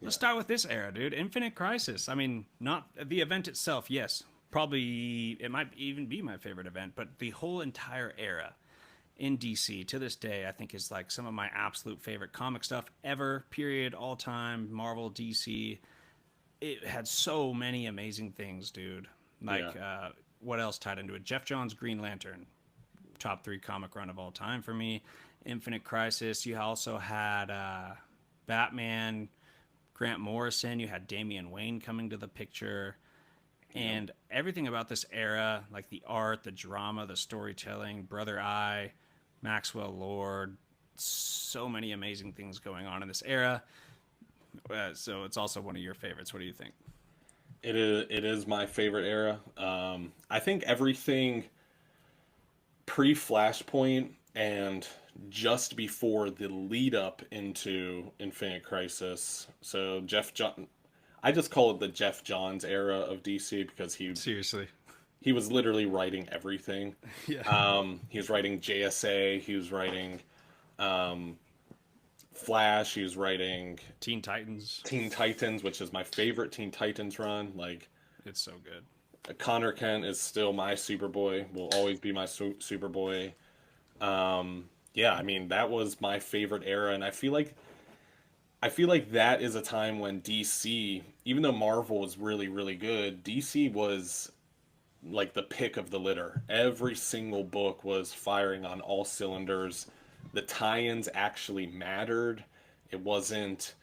Let's start with this era, dude. Infinite Crisis. I mean, not the event itself, yes. Probably it might even be my favorite event, but the whole entire era in DC to this day, I think is like some of my absolute favorite comic stuff ever, period, all time, Marvel, DC. It had so many amazing things, dude. Yeah. Like, what else tied into it? Geoff Johns' Green Lantern, top three comic run of all time for me. Infinite Crisis. You also had Batman, Grant Morrison. You had Damian Wayne coming to the picture. Yep. And everything about this era, like the art, the drama, the storytelling, Brother Eye, Maxwell Lord, so many amazing things going on in this era. So it's also one of your favorites. What do you think? It is my favorite era. I think everything pre Flashpoint and just before the lead up into Infinite Crisis. So Jeff John, I just call it the Jeff Johns era of DC because Seriously. he was literally writing everything. Yeah. He was writing JSA. He was writing um, Flash. He was writing Teen Titans. Teen Titans, which is my favorite Teen Titans run. Like It's so good. Connor Kent is still my Superboy. Will always be my Superboy. Yeah, I mean that was my favorite era, and I feel like that is a time when DC, even though Marvel was really really good, DC was like the pick of the litter. Every single book was firing on all cylinders. The tie-ins actually mattered. It wasn't,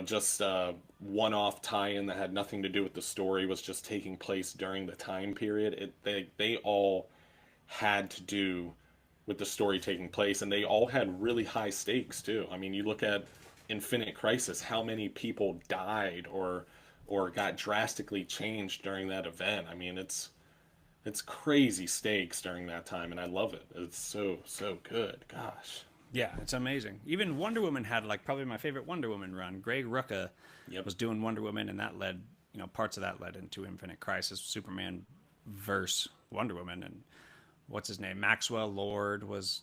just a one-off tie-in that had nothing to do with the story. It was just taking place during the time period. They all had to do with the story taking place, and they all had really high stakes too. I mean, you look at Infinite Crisis, how many people died or got drastically changed during that event. I mean, it's crazy stakes during that time, and I love it. It's so so good. Gosh. Yeah, it's amazing. Even Wonder Woman had like probably my favorite Wonder Woman run. Greg Rucka Yep. was doing Wonder Woman, and that led, parts of that led into Infinite Crisis, Superman verse Wonder Woman, and what's his name? Maxwell Lord was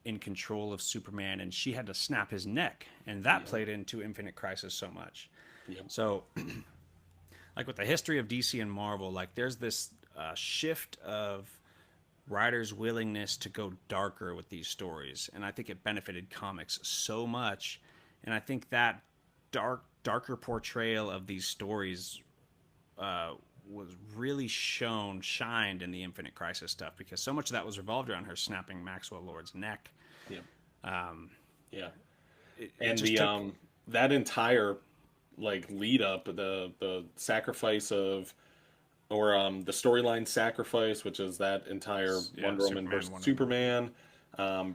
in control of Superman, and she had to snap his neck, and that Yep. played into Infinite Crisis so much. Yep. So, like with the history of DC and Marvel, like there's this shift of writers' willingness to go darker with these stories, and I think it benefited comics so much. And I think that darker portrayal of these stories uh, was really shined in the Infinite Crisis stuff because so much of that was revolved around her snapping Maxwell Lord's neck. Yep. Um, Yeah. it And just the took. that entire like lead up, the sacrifice of or the storyline sacrifice, which is that entire Yeah, Wonder Woman Superman, versus Wonder Woman. Superman,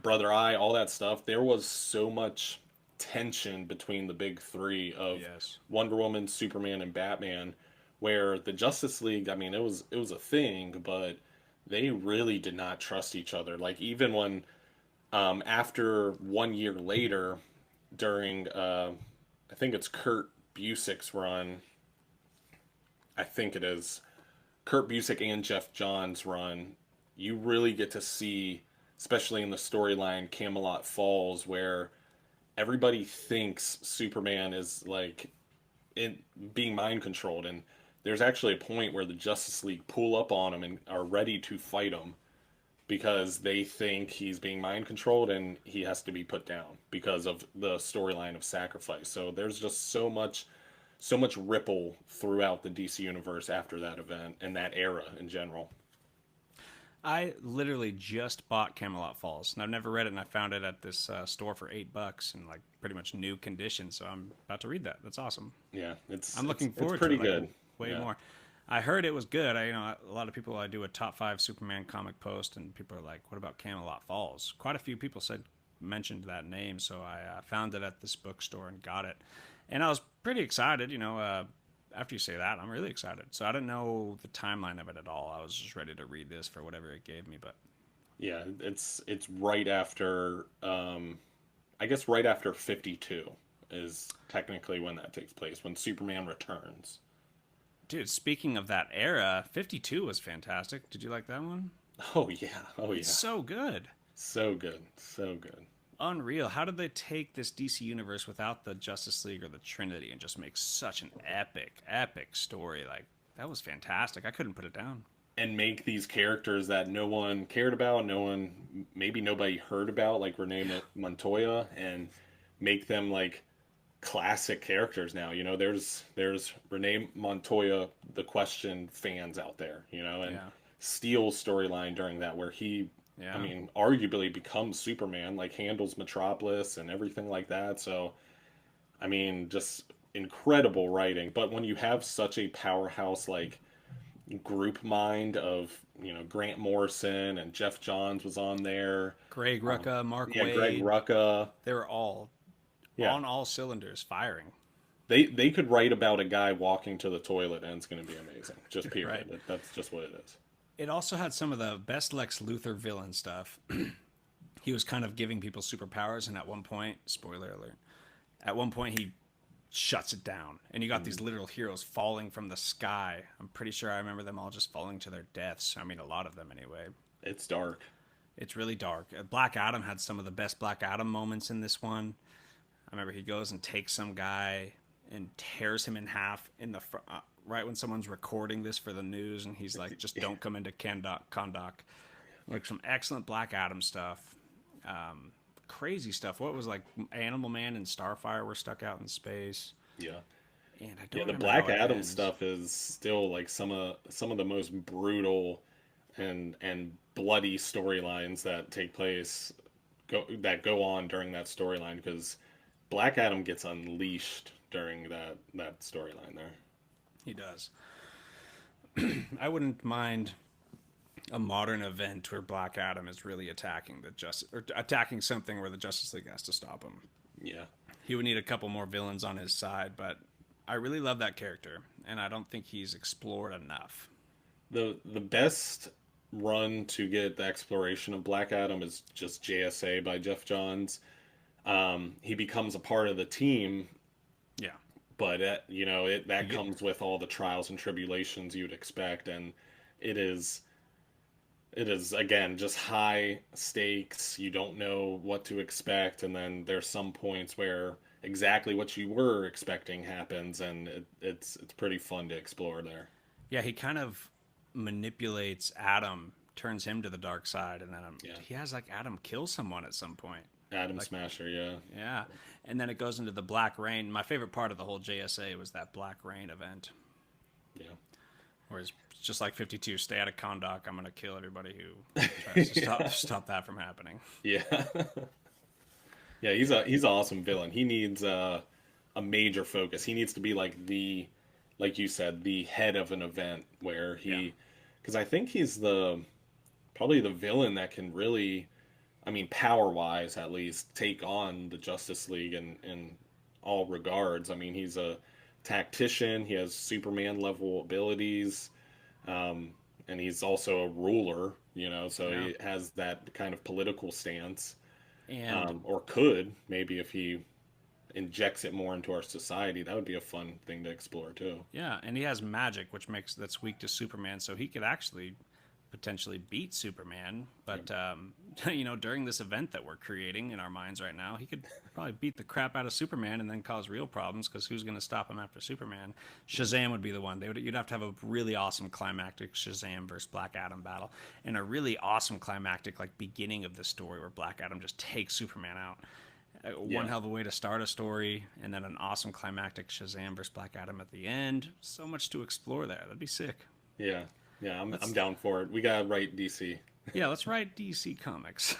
Brother Eye, all that stuff. There was so much tension between the big three of Yes. Wonder Woman, Superman, and Batman, where the Justice League. I mean, it was a thing, but they really did not trust each other. Like even when after 1 year later, during I think it's Kurt Busiek's run. I think it is Kurt Busiek and Geoff Johns run, you really get to see, especially in the storyline Camelot Falls, where everybody thinks Superman is like in being mind controlled, and there's actually a point where the Justice League pull up on him and are ready to fight him because they think he's being mind controlled and he has to be put down because of the storyline of sacrifice. So there's just so much ripple throughout the DC universe after that event and that era in general. I literally just bought Camelot Falls, and I've never read it, and I found it at this store for $8 in like pretty much new condition. So I'm about to read that. That's awesome. Yeah, it's I'm it's looking it's forward to pretty it like good. way Yeah. more. I heard it was good. A lot of people. I do a top five Superman comic post, and people are like, "What about Camelot Falls?" Quite a few people mentioned that name, so I found it at this bookstore and got it, and I was pretty excited. After you say that, I'm really excited. So I didn't know the timeline of it at all. I was just ready to read this for whatever it gave me. But Yeah, it's right after I guess right after 52 is technically when that takes place, when Superman returns. dude, speaking of that era, 52 was fantastic. Did you like that one? Oh yeah. Oh It's yeah. so good. So good. So good. unreal. How did they take this DC universe without the Justice League or the Trinity and just make such an epic story? Like that was fantastic. I couldn't put it down. And make these characters that no one cared about, no one, maybe nobody heard about, like Renee Montoya, and make them like classic characters now. You know, there's Renee Montoya, the Question fans out there, you know, and Yeah, Steele's storyline during that where he, I yeah. mean, arguably becomes Superman, like handles Metropolis and everything like that. So, I mean, just incredible writing. But when you have such a powerhouse like group mind of, you know, Grant Morrison and Geoff Johns was on there, Greg um, Rucka, Mark yeah, Greg Wade, Rucka, they were all yeah, on all cylinders firing. they could write about a guy walking to the toilet and it's going to be amazing. Just Right. period. That's just what it is. It also had some of the best Lex Luthor villain stuff. He was kind of giving people superpowers, and at one point, spoiler alert, at one point he shuts it down, and you got these Mhm. literal heroes falling from the sky. I'm pretty sure I remember them all just falling to their deaths. I mean, a lot of them anyway. It's dark. It's really dark. Black Adam had some of the best Black Adam moments in this one. I remember he goes and takes some guy and tears him in half in the right when someone's recording this for the news, and he's like, "Just don't come into Kahndaq." Like some excellent Black Adam stuff. Crazy stuff. What was like Animal Man and Starfire were stuck out in space, Yeah. and I Yeah, don't the remember how Black it Adam ends. stuff is still like some of the most brutal and bloody storylines that take place go on during that storyline because Black Adam gets unleashed during that storyline there. He does. I wouldn't mind a modern event where Black Adam is really attacking the justice or attacking something where the Justice League has to stop him. Yeah. He would need a couple more villains on his side, but I really love that character, and I don't think he's explored enough. The best run to get the exploration of Black Adam is just JSA by Geoff Johns. He becomes a part of the team, Yeah, but you know it you that get comes with all the trials and tribulations you'd expect, and it is it is again just high stakes. You don't know what to expect, and then there's some points where exactly what you were expecting happens, and it's pretty fun to explore there. yeah. He kind of manipulates Adam, turns him to the dark side, and then Yeah, he has like Adam kill someone at some point. Atom Like Smasher. Yeah, yeah, and then it goes into the Black Rain. My favorite part of the whole JSA was that Black Rain event, yeah, where it's just like 52, stay out of Kahndaq. I'm gonna kill everybody who tries to stop that from happening. yeah, yeah. He's an awesome villain. He needs a major focus. He needs to be like like you said, the head of an event where Yeah, because I think he's the probably the villain that can really, I mean, power wise at least, take on the Justice League in all regards. I mean, he's a tactician. He has Superman level abilities, and he's also a ruler. You know, so yeah, he has that kind of political stance, and or could maybe if he injects it more into our society, that would be a fun thing to explore too. yeah, and he has magic, which makes that's weak to Superman, so he could actually potentially beat Superman. Yeah. But during this event that we're creating in our minds right now, he could probably beat the crap out of Superman and then cause real problems because who's going to stop him after Superman? Shazam would be the one. You'd have to have a really awesome climactic Shazam versus Black Adam battle, and a really awesome climactic like beginning of the story where Black Adam just takes Superman out. One Yeah. hell of a way to start a story, and then an awesome climactic Shazam versus Black Adam at the end. So much to explore there. That'd be sick. Yeah, yeah, I'm Let's down for it. We gotta write DC. Yeah, let's write DC Comics.